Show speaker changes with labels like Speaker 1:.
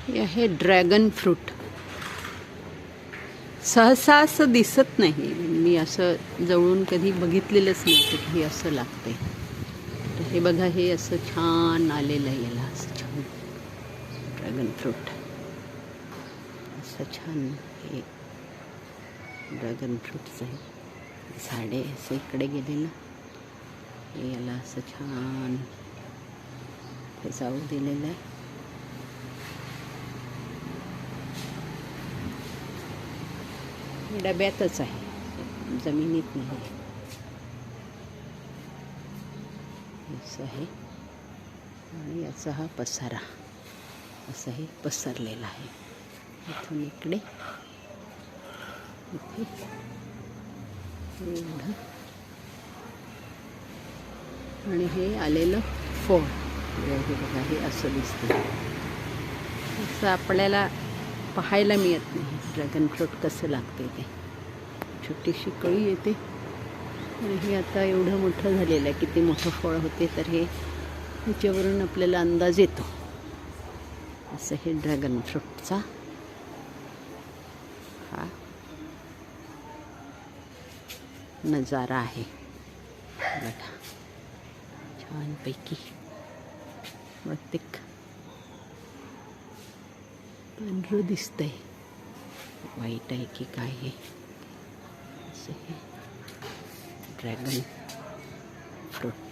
Speaker 1: हे आहे dragon fruit. सहसा असं दिसत नाही, मी असं जवळून कधी बघितलेलंच नव्हतं की हे असं लागते. तर हे बघा, हे असं छान आलेलं आहे, याला असं छान ड्रॅगन फ्रूट असं छान. हे ड्रॅगन फ्रूटचं आहे झाडे असं इकडे गेलेलं, हे याला असं छान हे जाऊ दिलेलं आहे. डब्यातच आहे, जमिनीत नाही. असं आहे आणि याचा हा पसारा असं हे पसरलेला आहे. इथून इकडे इथे एवढं, आणि हे आलेलं फळ हे बघा, हे असं दिसतं. असं आपल्याला पाहायला मिळत नाही ड्रॅगन फ्रूट कसं लागते ते. छोटीशी कळी येते आणि हे आता एवढं मोठं झालेलं आहे. किती मोठं फळ होते तर हे ह्याच्यावरून आपल्याला अंदाज येतो. असं हे ड्रॅगन फ्रूटचा हा नजारा आहे बघा, छानपैकी. प्रत्येक पांढरं दिसतंय, वाईट आहे की काय हे. असं हे ड्रॅगन फ्रूट.